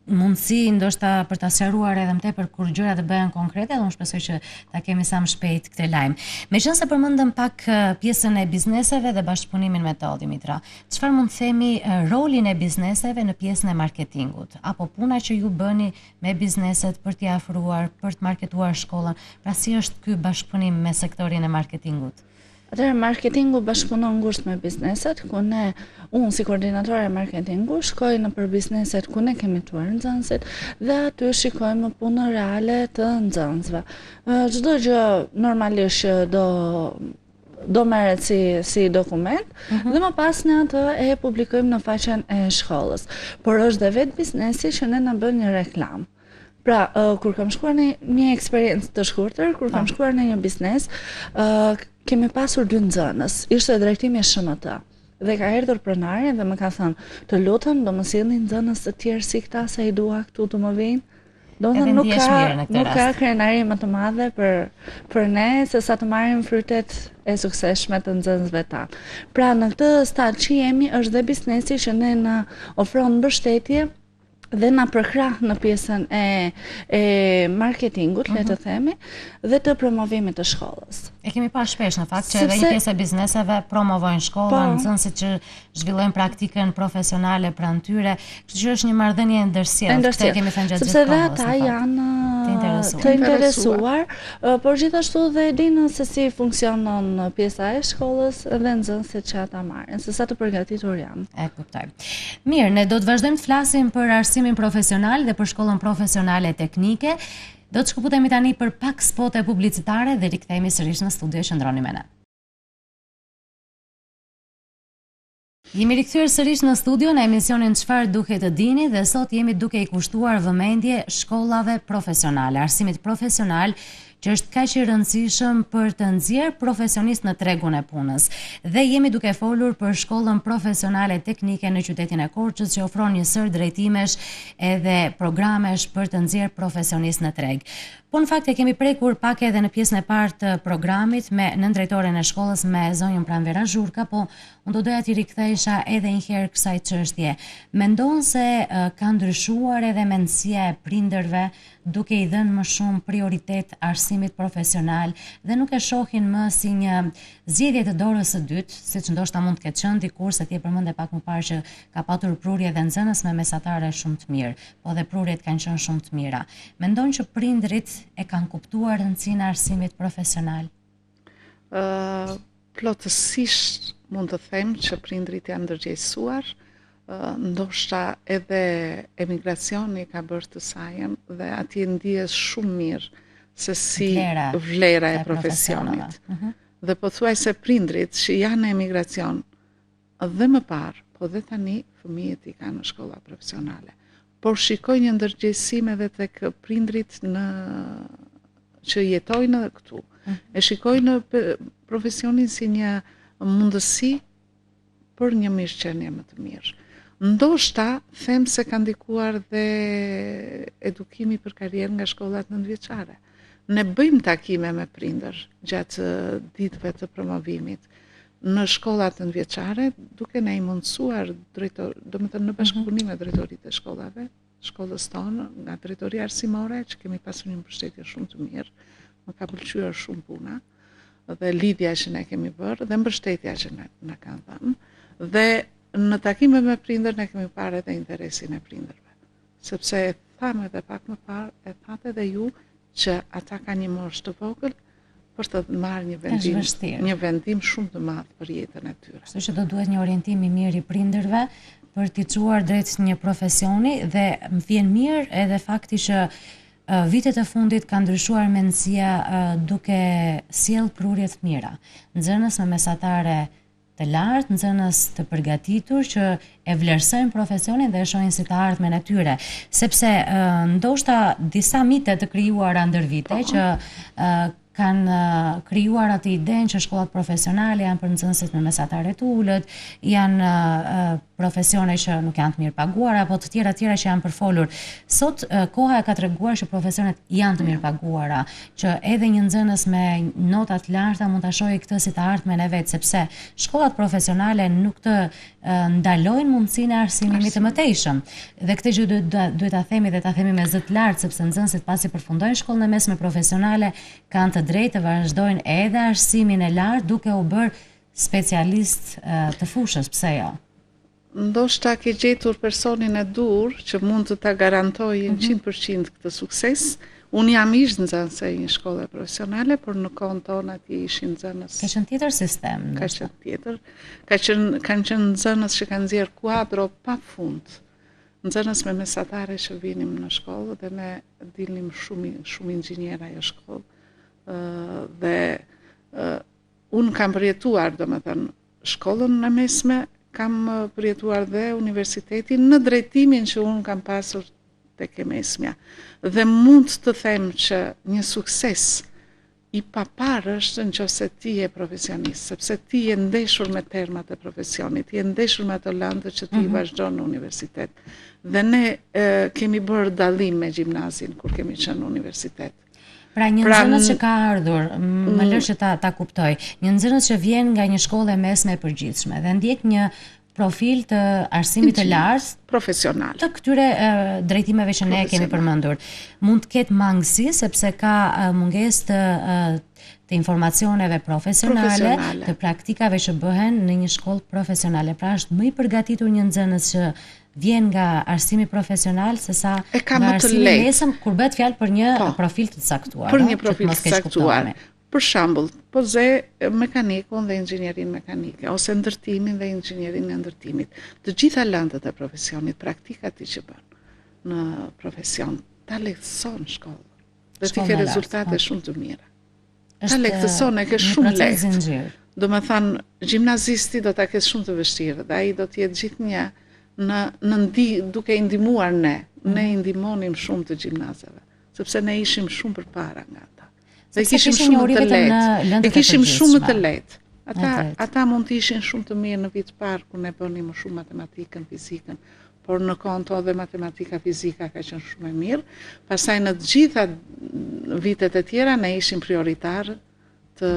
mundësi ndoshta për ta sqaruar edhe më tepër kur gjërat të bëhen konkrete, dhe unë shpresoj që ta kemi sa më shpejt këtë lajm. Meqense përmendëm pak pjesën e bizneseve dhe bashkëpunimin me to, Dimitra, çfarë mund të themi rolin e bizneseve në pjesën e marketingut, apo puna që ju bëni me bizneset për t'i afruar, për të marketuar shkollën? Pra si është ky bashkëpunim me sektorin e marketingut? Atëherë, marketingu bashkëpunon ngushtë me bizneset, ku unë si koordinatore e marketingu shkoj në për bizneset ku ne kemi tuar nxënësit dhe aty shikojmë punën reale të nxënësve. Çdo gjë normalisht do merret si dokument dhe më pas ne atë e publikojmë në faqen e shkollës. Por është dhe vetë biznesi që ne na bën një reklam. Pra, kur kam shkuar në një eksperiencë të shkurtër, kur kam shkuar në një biznes, kemi pasur 2 nxënës, ishte drejtimi SHMT. Dhe ka erdhur pronari dhe më ka thënë, të lutem, do më sillni nxënës të tjerë si këta, se I dua këtu të më vinë. Do të thonë nuk ka krenari më të madhe për ne se sa të marrim frytet e suksesshme të nxënësve tanë. Pra, në këtë stad që jemi është dhe biznesi që ne na ofron mbështetje dhe na përkrah në pjesën e marketingut, le të themi, dhe të promovimit të shkollës. E kemi parë shpesh në fakt që edhe një pjesë e bizneseve promovojnë shkollën, nxënësit që zhvillojnë praktikën profesionale pranë tyre, kështu që është një marrëdhënie ndërsjellë. Këtë kemi thënë gjatë sepse dhe ata janë të interesuar, por gjithashtu dhe dinë se si funksionon pjesa e shkollës dhe nxënësit që ata marrin, se sa të përgatitur janë. E kuptoj. Mirë, ne do të vazhdojmë të flasim për arsimin profesional dhe për shkollën profesionale teknike. Do të shkëputemi tani për pak spote publicitare dhe rikthehemi sërish në studio. Qëndroni me ne. Jemi rikthyer sërish në studio në emisionin Çfarë duhet të dini dhe sot jemi duke I kushtuar vëmendje shkollave profesionale, arsimit profesional që është kaq I rëndësishëm për të nxjerrë profesionist në tregun e punës. Dhe jemi duke folur për shkollën profesionale teknike në qytetin e Korçës që ofron një sër drejtimesh edhe programesh për të nxjerrë profesionist në treg. Po në fakt e kemi prekur pak edhe në pjesën e parë të programit me nëndrejtoren e shkollës, me zonjën Pranvera Zhurka, po unë do doja t'i rikthesha edhe një herë kësaj çështje. Mendon se ka ndryshuar edhe mendësia e prindërve duke I dhënë më shumë prioritet arsimit profesional dhe nuk e shohin më si një zgjedhje të dorës së dytë, siç ndoshta mund të ketë qenë dikur, se ti e përmendë pak më parë që ka patur prurje dhe nxënës me mesatare shumë të mirë, po dhe prurjet kanë qenë shumë të mira. Mendon që prindrit e kanë kuptuar rëndësinë e arsimit profesional? Plotësisht mund të them që prindrit janë ndërgjegjësuar, ndoshta edhe emigracioni ka bërë të sajën dhe atje ndihet shumë mirë se si vlera e profesionit. Dhe pothuajse prindrit që janë në emigracion dhe më parë, po dhe tani fëmijët I kanë në shkolla profesionale. Por shikoj një ndërgjegjësim edhe tek prindrit që jetojnë këtu. E shikoj në profesionin si një mundësi për një mirëqenie më të mirë. Ndoshta them se ka ndikuar dhe edukimi për karrierë nga shkollat nëntëvjeçare. Ne bëjmë takime me prindër gjatë ditëve të promovimit në shkollat nëntëvjeçare, duke na I mundësuar domethënë në bashkëpunim me drejtoritë e shkollave, shkollës tonë, nga drejtoria arsimore, që kemi pasur një mbështetje shumë të mirë, më ka pëlqyer shumë puna, dhe lidhja që ne kemi bërë, dhe mbështetja që na kanë dhënë, dhe në takime me prindër ne kemi parë edhe interesin e prindërve. Sepse e thamë edhe pak më parë, e thatë edhe ju që ata kanë një moshë të vogël për të marrë një vendim shumë të madh për jetën e tyre. Kështu që do duhet një orientim i mirë i prindërve për t'i çuar drejt një profesioni, dhe më vjen mirë edhe fakti që vitet e fundit ka ndryshuar mendësia duke sjellë prurje të mira. Nxënës me mesatare të lartë, nxënës të përgatitur që e vlerësojnë profesionin dhe e shohin si të ardhmen e tyre, sepse ndoshta disa mite të krijuara ndër vite që kanë krijuar atë idenë që shkollat profesionale janë për nxënësit me mesatare të ulët, janë profesione që nuk janë të mirë paguara, apo të tjera që janë përfolur. Sot koha e ka treguar që profesionet janë të mirë paguara, që edhe një nxënës me nota të larta mund ta shohë këtë si të ardhmen e vet, sepse shkollat profesionale nuk të ndalojnë mundësinë e arsimimit të mëtejshëm. Dhe këtë gjë duhet ta themi dhe ta themi me zë të lartë, sepse nxënësit pasi përfundojnë shkollën e mesme profesionale kanë të drejtë të vazhdojnë edhe arsimin e lartë duke u bërë specialist të fushës, pse jo? Ndoshta ke gjetur personin e dur që mund të ta garantojë 100% këtë sukses. Unë jam ish nxënëse një shkolle profesionale, por në kohën tonë atje ishin nxënës. Ka qenë tjetër sistem. Kanë qenë nxënës që kanë nxjerrë kuadro pafund. Nxënës me mesatare që vinim në shkollë dhe ne dilnim shumë inxhiniera e shkollë. Dhe unë kam përjetuar, domethënë, shkollën e mesme, kam përjetuar dhe universitetin në drejtimin që unë kam pasur tek e mesmja. Dhe mund të them që një sukses i papar është nëse ti je profesionist, sepse ti je ndeshur me termat e profesionit, ti je ndeshur me ato lëndë që ti vazhdon në universitet. Dhe ne kemi bërë dallim me gjimnazin kur kemi qenë në universitet. Pra një nxënës që ka ardhur, më lësh që ta kuptoj, një nxënës që vjen nga një shkollë e mesme e përgjithshme dhe ndjek një profil të arsimit të lartë profesional të këtyre drejtimeve që ne kemi përmendur, mund të ketë mangësi sepse ka mungesë të informacioneve profesionale, të praktikave që bëhen në një shkollë profesionale. Pra është më i përgatitur një nxënës që vjen nga arsimi profesional sesa nga arsimi mesëm kur bëhet fjalë për një profil të caktuar. Për një profil të caktuar. Për shembull, po mekanikun dhe inxhinierin mekanike, ose ndërtimin dhe inxhinierin e ndërtimit. Të gjitha lëndët e profesionit, praktikat që bën në profesion, ta lehtëson shkollën. Dhe ti ke rezultate shumë të mira. Ta lehtëson, e ke shumë lehtë. Do me thënë, gjimnazisti do ta ketë shumë të vështirë, dhe ai do të jetë gjithnjë duke i ndihmuar ne i ndihmonim shumë të gjimnazeve, sepse ne ishim shumë përpara nga ata. Dhe kishim shumë të lehtë. E kishim shumë të lehtë. Ata mund të ishin shumë të mirë në vit parë kur ne bënim më shumë matematikën, fizikën, por në kohën tonë dhe matematika, fizika ka qenë shumë e mirë. Pastaj në të gjitha vitet e tjera ne ishim prioritar të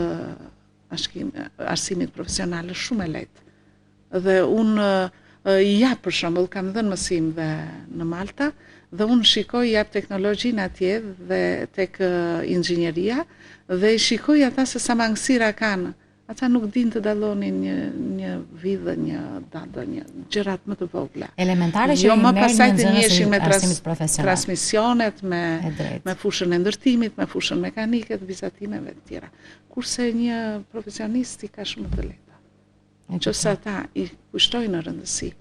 arsimit profesional shumë e lehtë. Dhe unë për shembull kam dhënë mësim dhe në Malta, dhe unë shikoj jap teknologjinë atje dhe tek inxhinieria dhe shikoj ata se sa mangësira kanë. Ata nuk din të dallonin një vidhë, një dadë, një gjërat më të vogla. Elementare që më pasaj të njëshin me transmisionet, me fushën e ndërtimit, me fushën mekanike të vizatimeve të tjera. Kurse një profesionist i ka shumë të lehta. Nëse ata i kushtojnë rëndësi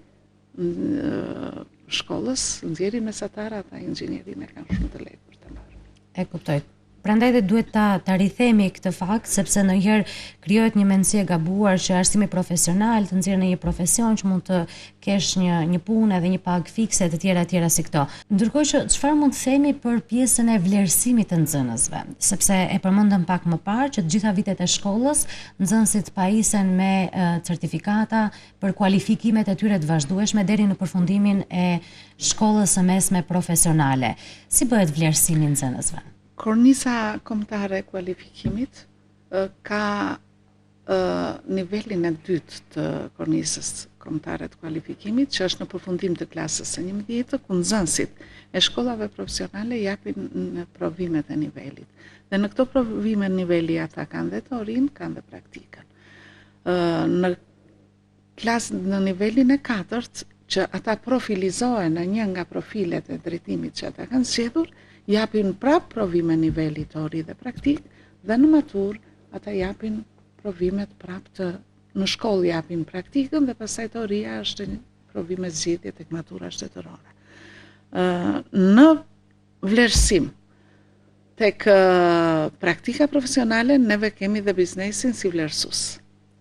shkollës, nxjerrin mesatare, ata inxhinierin e kanë shumë të lehtë për ta marrë. E kuptoj. Prandaj dhe duhet ta rithemi këtë fakt, sepse ndonjëherë krijohet një mendësi e gabuar që arsimi profesional të nxjerrë në një profesion që mund të kesh një punë edhe një pagë fikse të tjera si këto. Ndërkohë që çfarë mund të themi për pjesën e vlerësimit të nxënësve, sepse e përmendëm pak më parë që të gjitha vitet e shkollës nxënësit pajisen me certifikata për kualifikimet e tyre të vazhdueshme deri në përfundimin e shkollës së mesme profesionale. Si bëhet vlerësimi i nxënësve? Kornisa kombëtare e kualifikimit ka nivelin e dytë të kornisës kombëtare të kualifikimit, që është në përfundim të klasës së 11, ku nxënësit e shkollave profesionale japin në provimet e nivelit. Dhe në këto provime niveli ata kanë dhe teorinë, kanë dhe praktikën. Në klasë në nivelin e 4, që ata profilizohen në një nga profilet e drejtimit që ata kanë zgjedhur, japin prap provime niveli teori dhe praktik, dhe në matur ata japin provimet prap në shkollë japin praktikën dhe pastaj teoria është një provime zgjidhje tek matura shtetërore. Në vlerësim tek praktika profesionale neve kemi dhe biznesin si vlerësues.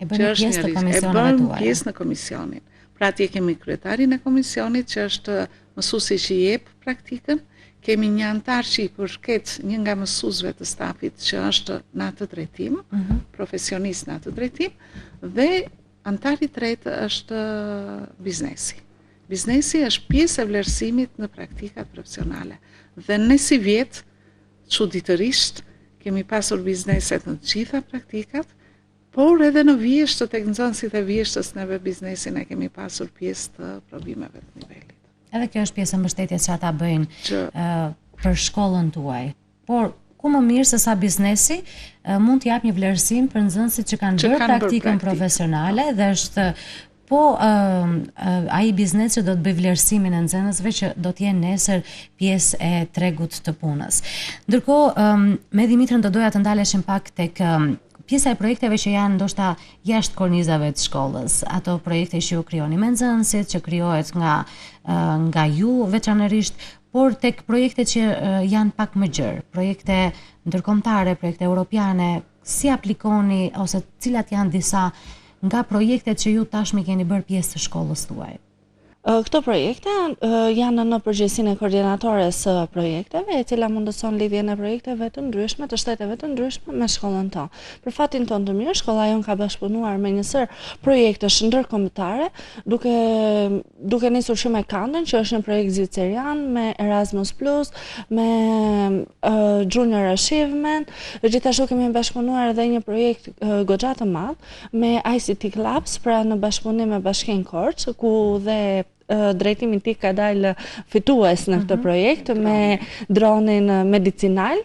E bën pjesë të komisioneve tuaja. Pjesë në komisionin. Pra atje kemi kryetarin e komisionit që është mësuesi që jep praktikën, kemi një antar që i përket një nga mësuesve të stafit që është në atë drejtim, profesionist në atë drejtim, dhe antari i tretë është biznesi. Biznesi është pjesë e vlerësimit në praktikat profesionale. Dhe ne si vjet, çuditërisht, kemi pasur bizneset në të gjitha praktikat, por edhe në vjeshtë tek nxënësit e vjeshtës neve biznesin e kemi pasur pjesë të provimeve të nivelit. Edhe kjo është pjesë e mbështetjes që ata bëjnë për shkollën tuaj. Por ku më mirë se sa biznesi mund të jap një vlerësim për nxënësit që kanë bërë praktikën profesionale dhe është ai biznes që do të bëj vlerësimin e nxënësve që do të jenë nesër pjesë e tregut të punës. Ndërkohë me Dimitrën do doja të ndaleshim pak tek pjesa e projekteve që janë ndoshta jashtë kornizave të shkollës, ato projekte që ju krijoni me nxënësit, që krijohet nga ju veçanërisht, por tek projekte që janë pak më gjerë, projekte ndërkombëtare, projekte europiane, si aplikoni ose cilat janë disa nga projektet që ju tashmë keni bërë pjesë të shkollës tuaj? Këto projekte janë në përgjegjësinë e koordinatores së projekteve, e cila mundëson lidhjen e projekteve të ndryshme, të shteteve të ndryshme me shkollën tonë. Për fatin tonë të mirë, shkolla jonë ka bashkëpunuar me një sër projektesh ndërkombëtare, duke nisur shumë me Kandën, që është një projekt zicerian, me Erasmus+, me Junior Achievement, gjithashtu kemi bashkëpunuar edhe një projekt goxha të madh me ICT Labs, pra në bashkëpunim me Bashkinë Korç, ku dhe drejtimi TIK ka dalë fitues në këtë projekt me dronin medicinal.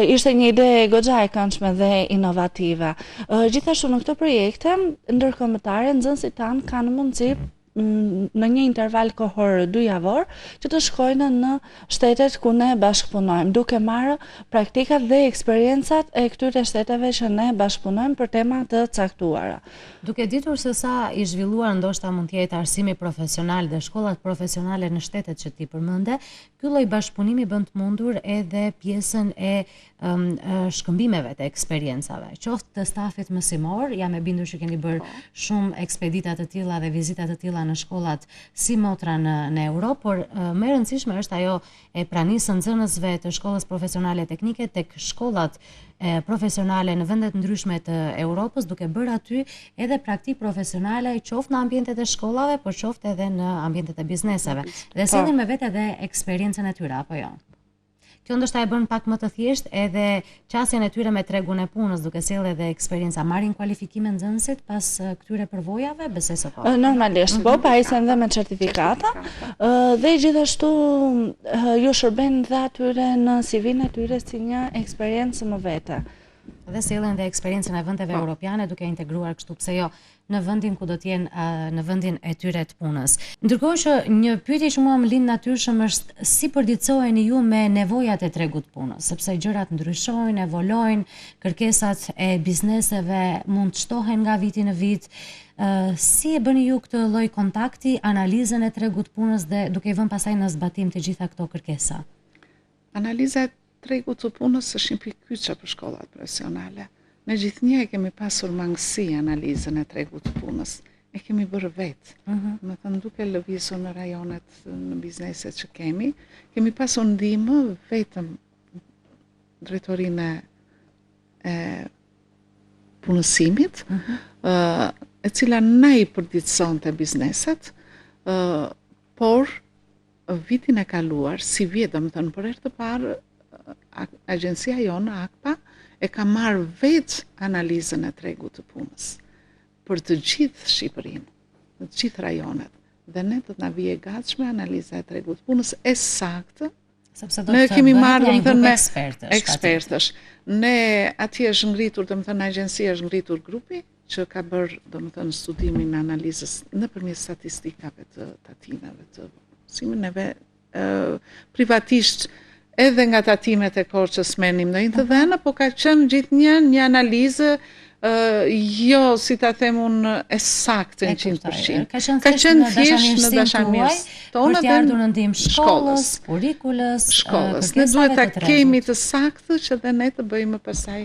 Ishte një ide goxha e këndshme dhe inovative. Gjithashtu në këto projekte ndërkombëtare nxënësit tanë kanë mundësi në një interval kohor 2 javor që të shkojnë në shtetet ku ne bashkëpunojmë, duke marrë praktikat dhe eksperiencat e këtyre shteteve që ne bashkëpunojmë për tema të caktuara. Duke ditur se sa i zhvilluar ndoshta mund të jetë arsimi profesional dhe shkollat profesionale në shtetet që ti përmende, ky lloj bashkëpunimi bën të mundur edhe pjesën e shkëmbimeve të eksperiencave, qoftë të stafit mësimor, jam e bindur që keni bërë shumë ekspedita të tilla dhe vizita të tilla në shkollat si motra në Europë, por më e rëndësishme është ajo e pranisë së nxënësve të shkollës profesionale teknike tek shkollat profesionale në vendet ndryshme të Europës, duke bërë aty edhe praktikë profesionale, qoftë në ambientet e shkollave, por qoftë edhe në ambientet e bizneseve. Dhe sjellin me vete edhe eksperiencën e tyre, apo jo? Kjo ndoshta e bën pak më të thjesht edhe qasjen e tyre me tregun e punës, duke sjellë edhe eksperienca. Marrin kualifikime nxënësit pas këtyre përvojave, besoj se po. Normalisht po, pajisen dhe me certifikata, dhe gjithashtu ju shërben dhe atyre në CV-n e tyre si një eksperiencë më vete. Dhe sjellin dhe eksperiencën e vendeve europiane duke integruar kështu, pse jo, në vendin ku do të jenë në vendin e tyre të punës. Ndërkohë që një pyetje që mua më lind natyrshëm është si përditësoheni ju me nevojat e tregut të punës, sepse gjërat ndryshojnë, evolojnë, kërkesat e bizneseve mund të shtohen nga viti në vit. Si e bëni ju këtë lloj kontakti, analizën e tregut të punës dhe duke i vënë pastaj në zbatim të gjitha këto kërkesa? Analiza e tregut të punës është një pikë kyçe për shkollat profesionale. Ne gjithnjë kemi pasur mangësi analizën e tregut të punës. E kemi bërë vetë. Me thënë duke lëvizur në rajonet, në bizneset që kemi pasur ndihmë vetëm drejtorinë e punësimit, e cila na i përditësonte bizneset, por vitin e kaluar, si vjet, domethënë për herë të parë, agjencia jonë, AKPA, e ka marrë vetë analizën e tregut të punës për të gjithë Shqipërinë. në të gjithë rajonet. Dhe ne do të na vijë e gatshme analiza e tregut të punës e saktë. Sepse do Ne të kemi bëhet marrë një domethënë grup me ekspertësh. Ne atje është ngritur, domethënë agjencia është ngritur grupi që ka bërë domethënë studimin e analizës nëpërmjet statistikave të tatimeve të mësimeve privatisht edhe nga tatimet e Korçës menim në të dhëna, po ka qenë gjithnjë një analizë jo, si ta them unë, e saktë 100%. Ka qenë thjesht në dashamirësinë tonë për të ardhur në ndihmë shkollës, kurikulës, Ne duhet ta kemi të saktë që dhe ne të bëjmë pastaj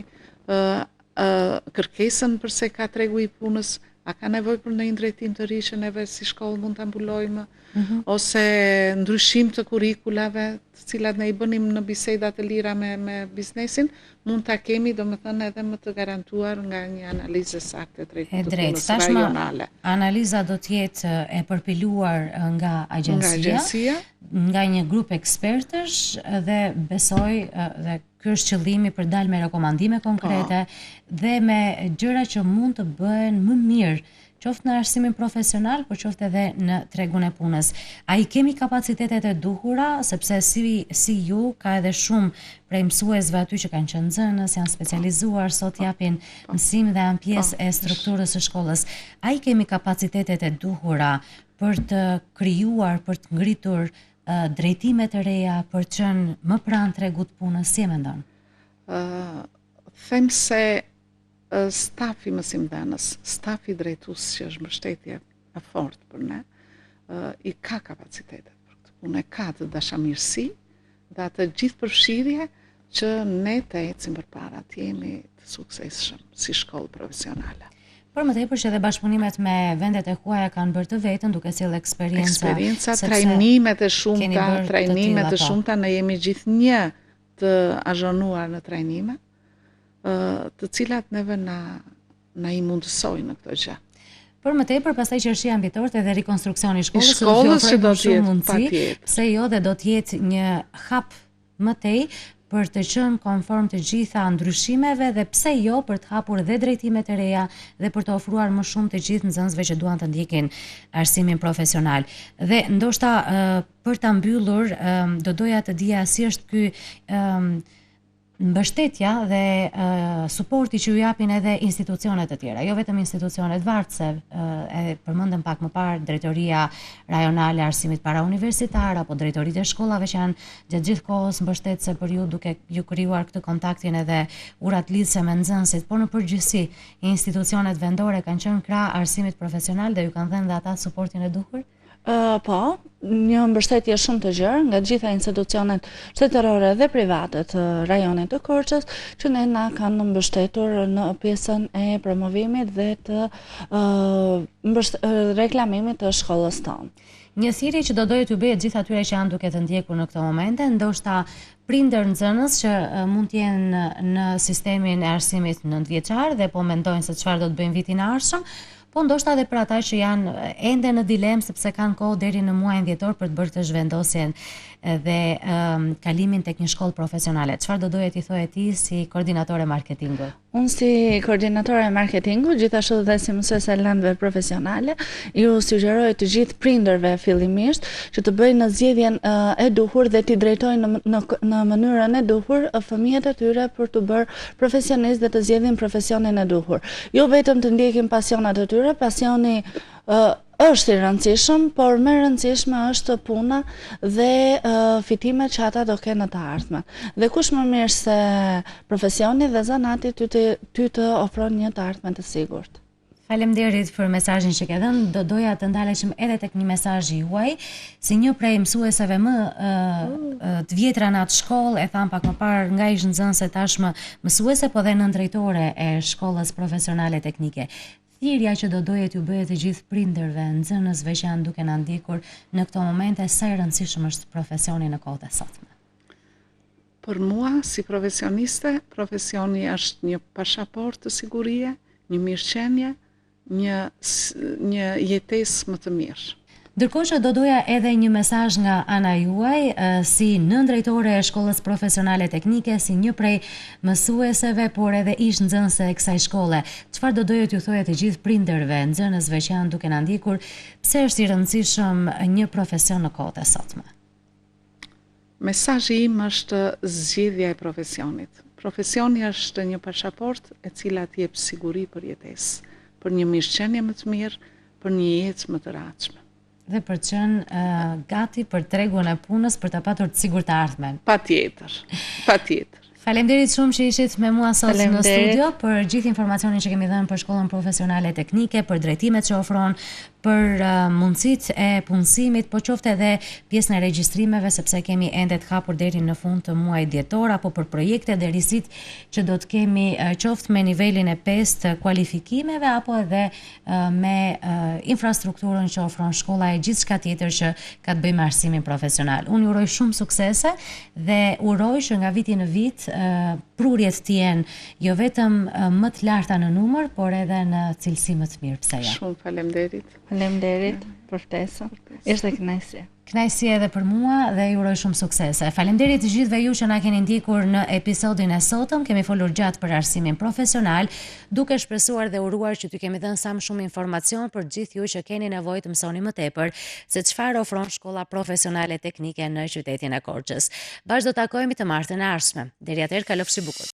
kërkesën përse ka tregu i punës, a ka nevojë për ndonjë drejtim të ri që neve si shkollë mund ta mbulojmë, ose ndryshim të kurikulave, të cilat ne i bënim në biseda të lira me biznesin, mund ta kemi domethënë edhe më të garantuar nga një analizë saktë e drejtë të punës rajonale. Analiza do të jetë e përpiluar nga agjencia, nga një grup ekspertësh dhe besoj dhe ky është qëllimi për dalë me rekomandime konkrete dhe me gjëra që mund të bëhen më mirë, qoftë në arsimin profesional, por qoftë edhe në tregun e punës. A i kemi kapacitetet e duhura, sepse si ju ka edhe shumë prej mësuesve aty që kanë qenë nxënës, janë specializuar, sot japin mësim dhe janë pjesë e strukturës së shkollës. A i kemi kapacitetet e duhura për të krijuar, për të ngritur drejtime të reja, për të qenë më pranë tregut punës, si e mendon? Them se stafi mësimdhënës, stafi drejtues që është mbështetje e fortë për ne, i ka kapacitetet për këtë punë, ka të dashamirësi dhe atë gjithë përfshirje që ne të ecim përpara, të jemi të suksesshëm si shkollë profesionale. Por më tepër që edhe bashkëpunimet me vendet e huaja kanë bërë të vetën duke sjellë eksperjenca, trajnimet e shumta, ne jemi gjithnjë të azhonuar në trajnime, të cilat neve na i mundësojnë në këtë gjë. Por më tepër pastaj qershia mbitorët edhe rikonstruksioni i shkollës që do të jetë patjetër. Pse jo, dhe do të jetë një hap më tej për të qenë konform të gjitha ndryshimeve dhe pse jo për të hapur dhe drejtime të reja dhe për të ofruar më shumë të gjithë nxënësve që duan të ndjekin arsimin profesional. Dhe ndoshta për ta mbyllur do doja të dija si është ky mbështetja dhe suporti që ju japin edhe institucionet të tjera, jo vetëm institucionet vartëse, e përmendëm pak më parë drejtoria rajonale e arsimit parauniversitar apo drejtoritë e shkollave që janë gjatë gjithë kohës mbështetëse për ju duke ju krijuar këtë kontaktin edhe urat lidhëse me nxënësit, por në përgjithësi institucionet vendore kanë qenë krah arsimit profesional dhe ju kanë dhënë dhe ata suportin e duhur? Po, një mbështetje shumë të gjerë nga gjitha institucionet shtetërore dhe private të rajonit të Korçës që ne na kanë mbështetur në pjesën e promovimit dhe të reklamimit të shkollës tonë. Një thirrje që do doje t'ju bëhet gjithë atyre që janë duke të ndjekur në këto momente, ndoshta prindër nxënës që mund të jenë në sistemin e arsimit 9-vjeçar dhe po mendojnë se çfarë do të bëjnë vitin e ardhshëm, po ndoshta edhe për ata që janë ende në dilemë sepse kanë kohë deri në muajin dhjetor për të bërë këtë zhvendosjen dhe kalimin tek një shkollë profesionale. Çfarë do doje t'i thoje ti si koordinatore marketingu? Unë si koordinatore marketingu, gjithashtu dhe si mësuese e lëndëve profesionale, ju sugjeroj të gjithë prindërve fillimisht që të bëjnë zgjedhjen e duhur dhe t'i drejtojnë në mënyrën e duhur fëmijët e tyre për të bërë profesionist dhe të zgjedhin profesionin e duhur. Jo vetëm të ndjekin pasionat e tyre, pasioni është i rëndësishëm, por më e rëndësishme është puna dhe fitimet që ata do kenë në të ardhmen. Dhe kush më mirë se profesioni dhe zanati ty të ofron një të ardhmen të sigurt. Faleminderit për mesazhin që ke dhënë. Do doja të ndaleshim edhe tek një mesazh juaj, si një prej mësuesave më të vjetra në atë shkollë, e tham pak më parë nga ish nxënëse tashmë mësuese, po dhe nëndrejtore e shkollës profesionale teknike. Thirrja që do doje t'ju bëhet të gjithë prindërve, nxënësve që janë duke na ndjekur në këto momente, sa i rëndësishëm është profesioni në kohët e sotme? Për mua, si profesioniste, profesioni është një pasaportë të sigurie, një mirëqenie, një jetesë më të mirë. Ndërkohë që do doja edhe një mesazh nga ana juaj, si nëndrejtore e Shkollës Profesionale Teknike, si një prej mësueseve, por edhe ish nxënëse e kësaj shkolle. Çfarë do doja t'ju thoja të gjithë prindërve, nxënësve që janë duke na ndjekur, pse është i rëndësishëm një profesion në kohët e sotme? Mesazhi im është zgjedhja e profesionit. Profesioni është një pasaportë e cila të jep siguri për jetesë, për një mirëqenie më të mirë, për një jetë më të rehatshme. Dhe për të qenë gati për tregun e punës, për të patur të sigurt të ardhmen. Patjetër. Faleminderit shumë që ishit me mua sot në studio për gjithë informacionin që kemi dhënë për Shkollën Profesionale Teknike, për drejtimet që ofron, për mundësitë e punësimit, po qoftë edhe pjesën e regjistrimeve, sepse kemi ende të hapur deri në fund të muajit dhjetor, apo për projekte dhe risit që do të kemi qoftë me nivelin e 5 të kualifikimeve, apo edhe me infrastrukturën që ofron shkolla e gjithçka tjetër që ka të bëjë me arsimin profesional. Unë uroj shumë suksese dhe uroj që nga viti në vit prurjet të jenë jo vetëm më të larta në numër, por edhe në cilësi më të mirë, pse jo. Shumë faleminderit. Faleminderit për ftesën. Ishte kënaqësi. Kënaqësi edhe për mua dhe ju uroj shumë suksese. Faleminderit të gjithëve ju që na keni ndjekur në episodin e sotëm. Kemi folur gjatë për arsimin profesional, duke shpresuar dhe uruar që t'ju kemi dhënë sa më shumë informacion për gjithë ju që keni nevojë të mësoni më tepër se çfarë ofron Shkolla Profesionale Teknike në qytetin e Korçës. Bashkë do takohemi të martën e ardhshme. Deri atëherë kalofshi bukur.